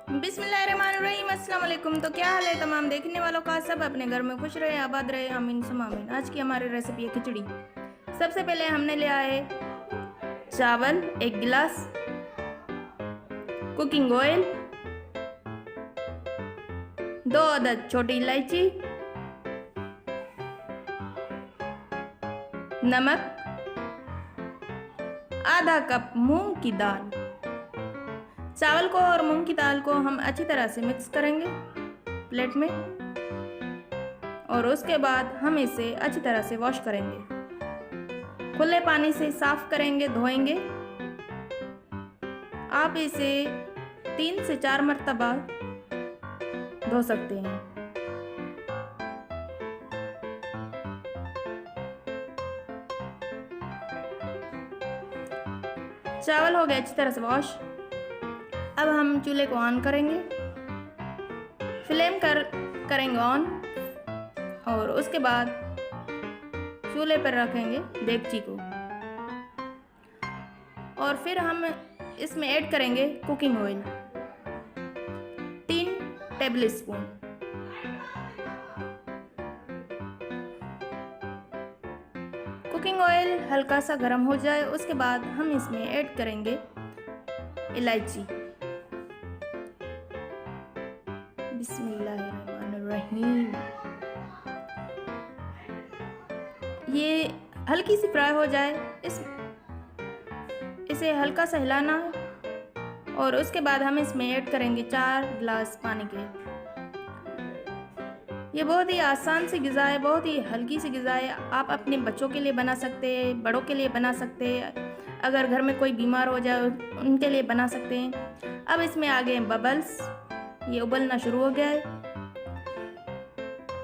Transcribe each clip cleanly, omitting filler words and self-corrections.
बिस्मिल्लाहिर्रहमानिर्रहीम, अस्सलाम वालेकुम। तो क्या हाल है तमाम देखने वालों का। सब अपने घर में खुश रहे, आबाद रहे, आमीन सुम आमीन। आज की हमारी रेसिपी है खिचड़ी। सबसे पहले हमने लिया है चावल 1 गिलास, कुकिंग ऑयल, 2 अदद छोटी इलायची, नमक, आधा कप मूंग की दाल। चावल को और मूंग की दाल को हम अच्छी तरह से मिक्स करेंगे प्लेट में, और उसके बाद हम इसे अच्छी तरह से वॉश करेंगे। खुले पानी से साफ करेंगे, धोएंगे। आप इसे 3 से 4 मरतबा धो सकते हैं। चावल हो गए अच्छी तरह से वॉश। अब हम चूल्हे को ऑन करेंगे, करेंगे ऑन, और उसके बाद चूल्हे पर रखेंगे देगची को, और फिर हम इसमें ऐड करेंगे cooking oil 3 table spoon. Cooking oil हल्का सा गर्म हो जाए उसके बाद हम इसमें ऐड करेंगे इलायची। बिस्मिल्लाहिर्रहमानिर्रहीम। ये हल्की सी फ्राई हो जाए, इसे हल्का सा हिलाना है, और उसके बाद हम इसमें ऐड करेंगे 4 गिलास पानी के। ये बहुत ही आसान सी ग़िज़ा है, बहुत ही हल्की सी ग़िज़ा है। आप अपने बच्चों के लिए बना सकते हैं, बड़ों के लिए बना सकते हैं, अगर घर में कोई बीमार हो जाए उनके लिए बना सकते हैं। अब इसमें आ गए बबल्स, ये उबलना शुरू हो गया है।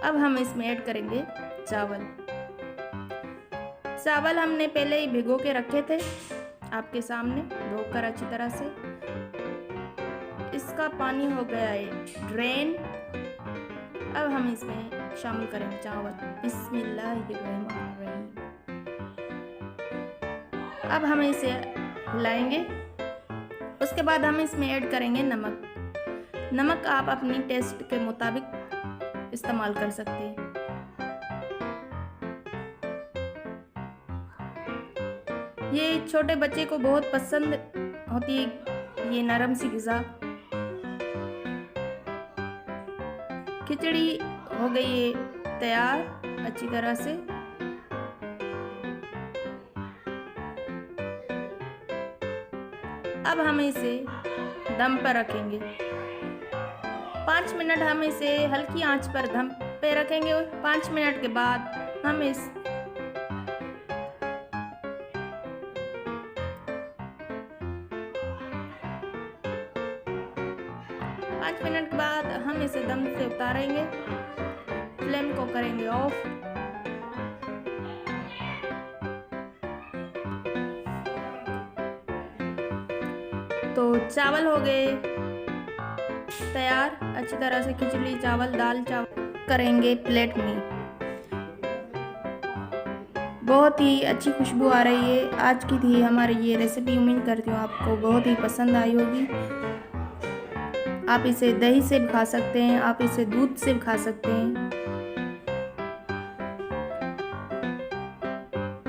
अब हम इसमें ऐड करेंगे चावल। चावल हमने पहले ही भिगो के रखे थे आपके सामने, धोकर अच्छी तरह से। इसका पानी हो गया है ड्रेन। अब हम इसमें शामिल करेंगे चावल। बिस्मिल्लाहिर्रहमानिर्रहीम। अब हम इसे हिलाएंगे। उसके बाद हम इसमें ऐड करेंगे नमक। नमक आप अपनी टेस्ट के मुताबिक इस्तेमाल कर सकते हैं। ये छोटे बच्चे को बहुत पसंद होती है ये नरम सी ग़िज़ा। खिचड़ी हो गई है तैयार अच्छी तरह से। अब हम इसे दम पर रखेंगे 5 मिनट। हम इसे हल्की आंच पर दम पे रखेंगे। 5 मिनट के बाद हम 5 मिनट के बाद हम इसे दम से उतारेंगे। फ्लेम को करेंगे ऑफ। तो चावल हो गए तैयार अच्छी तरह से। खिचड़ी चावल दाल चावल करेंगे प्लेट में। बहुत ही अच्छी खुशबू आ रही है। आज की थी हमारी ये रेसिपी। उम्मीद करती हूँ आपको बहुत ही पसंद आई होगी। आप इसे दही से भी खा सकते हैं, आप इसे दूध से भी खा सकते हैं।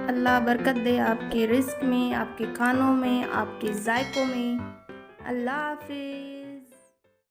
अल्लाह बरकत दे आपके रिस्क में, आपके खानों में, आपके जायकों में। अल्लाह हाफिज़।